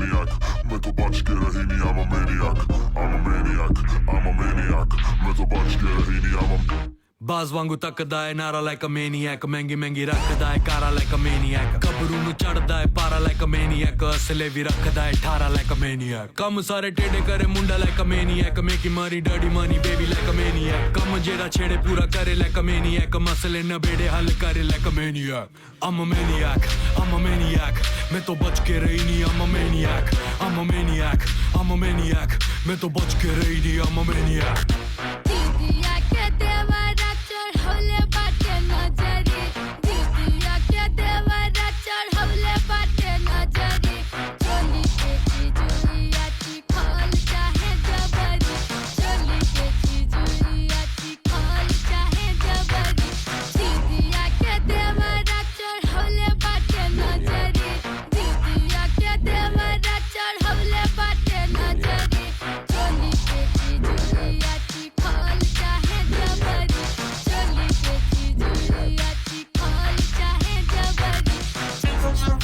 maniac, मैं तो बच के रही नहीं, I'm a maniac, I'm a maniac, I'm a maniac, मैं तो बच के रही नहीं, I'm a ਬਾਜ਼ ਵਾਂਗੂ ਤੱਕਦਾ ਏ ਨਾਰਾ ਲਾਈਕ ਅ ਮੈਨੀਐਕ ਮਹਿੰਗੀ ਮਹਿੰਗੀ ਰੱਖਦਾ ਏ ਕਾਰਾ ਲਾਈਕ ਅ ਮੈਨੀਐਕ ਕਬਰੂ ਨੂੰ ਚੜਦਾ ਏ ਪਾਰਾ ਲਾਈਕ ਅ ਮੈਨੀਐਕ ਅਸਲੇ ਵੀ ਰੱਖਦਾ ਏ 18 ਲਾਈਕ ਅ ਮੈਨੀਐਕ ਕੰਮ ਸਾਰੇ ਟੇਡੇ ਕਰੇ ਮੁੰਡਾ ਲਾਈਕ ਅ ਮੈਨੀਐਕ ਮੇਕੀ ਮਾਰੀ dirty money baby like a maniac ਕੰਮ ਜਿਹੜਾ ਛੇੜੇ ਪੂਰਾ ਕਰੇ ਲਾਈਕ ਅ ਮੈਨੀਐਕ ਮਸਲੇ ਨਬੇੜੇ ਹੱਲ ਕਰੇ like a maniac I'm a maniac, I'm a maniac मैं तो बच के रही नहीं I'm a maniac, I'm a maniac, I'm a maniac मैं तो बच के रही नहीं I'm a maniac दीदिया के देवरा चढ़ौले बाटे नजरी दीदिया के देवरा चढ़ौले बाटे नजरी चोली के चिजुइया चिखल चाहे जबरी चोली के चिजुइया चिखल चाहे जबरी दीदिया के देवरा चढ़ौले बाटे नजरी दीदिया के देवरा चढ़ौले बाटे नजरी चोली के चिजुइया चिखल चाहे जबरी चोली के चिजुइया चिखल चाहे जबरी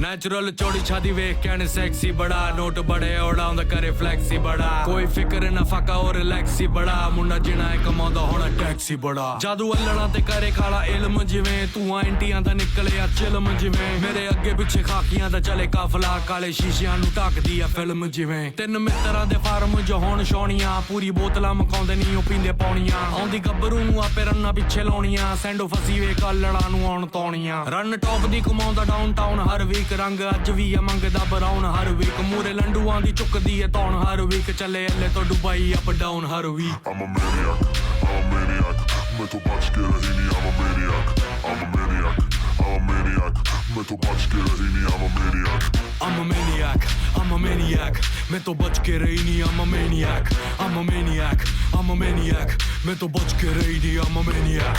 नेचुरल चोड़ी छादी वेख कहने सेक्सी बड़ा नोट बड़े उड़ाउंदा करे फ्लैक्सी बड़ा कोई फिक्र ना फाका और रिलैक्सी बड़ा मुंडा जिना है कमांदा होना टैक्सी बड़ा जादू अल्लड़ा ते करे खाला इल्म जिवें तू एंटियां दा निकले आ चिल्म जिवें मेरे अगे पिछे खाकियां दा चले काफला काले शीशियां नु ढकदी आ फिल्म जिवें तिन मित्तरां दे फार्म जो होण छौणियां पूरी बोतलां मकाउंदे नी ओ पींदे पौणियां आउंदी गब्बरू नु आपे रन्ना पिछे लाउणियां सैंडो फसी वे अल्लड़ा नु आउण तौणियां रन टॉप दी कमाउंदा डाउनटाउन हर वीक रंग अज भी है मंगदा बराउन हर वीक मूरे लंडुआं दी चुकदी है तौण हर वीक चले अल्ले तो दुबई अप डाउन हर week I'm a maniac, I'm a maniac, मैं तो बच के रही नहीं I'm a maniac, I'm a maniac, I'm a maniac, मैं तो बच के रही नहीं I'm a maniac. I'm a maniac, I'm a maniac मैं तो बच के रही नहीं I'm a maniac, I'm a maniac, I'm a maniac मैं तो बच के रही नहीं I'm a maniac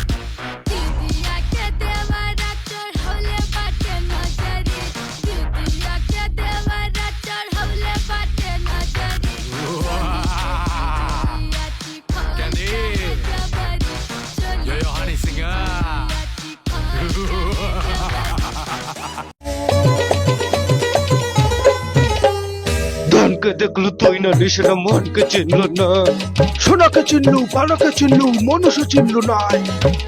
दीदिया के देवरा चढ़ौले बाटे नजरी दीदिया के देवरा चढ़ौले बाटे नजरी चिजुइया चिखल Candy. चाहे जबरी चोली Yo, yo, honey singer. ধনকে দেখলো তুই না নিশানা মনকে চিনল না সোনাকে চিনলু পানাকে চিনলু মানুষ চিনলু নাই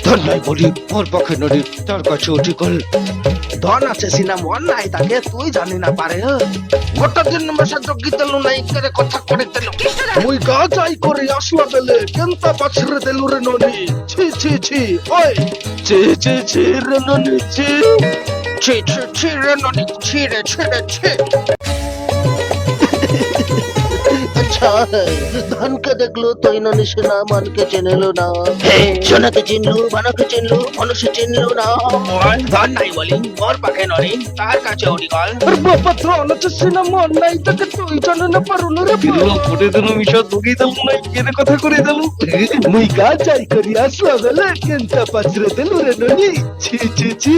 ধন নাই বলি ওর পক্ষে নদী তার কাছে অটিকল ধন আছে সিনা মন নাই তাকে তুই জানি না পারে গোটা দিন মেশা জগি তেলু নাই করে কথা করে তেলু মুই গা যাই করে আসলা বেলে কেনতা পাছরে দেলু রে ননি ছি ছি ছি ওই ছি ছি ছি রে ননি ছি ছি ছি ছি রে ননি ছি রে ছি রে ছি अच्छा है धन के देखलो तो इन निशना मन के चिन्हलो ना सोना के चिन्हलो बना के चिन्हलो मनुष्य चिन्हलो ना ধন নাই বলি মোর পাখে ননি তার কাছে অডিকল আর বাবা ধন আছে সিনা মন নাই তাকে তুই জানে না পারুল রে কিরলো কোটে দিল মিশা তোকেই দিল না কেনে কথা করে দিল মুই গা যাই করি আসলা বেলে কেনতা পাছরে দেলু রে ননি ছি ছি ছি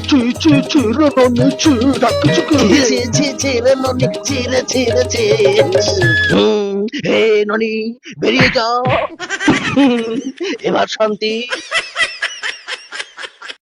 ছি ছি ছি রে ননি ছি ডাক চুকে ছি ছি ছি রে ননি ছি রে ছি রে ছি হে ননি বেরিয়ে যাও এবার শান্তি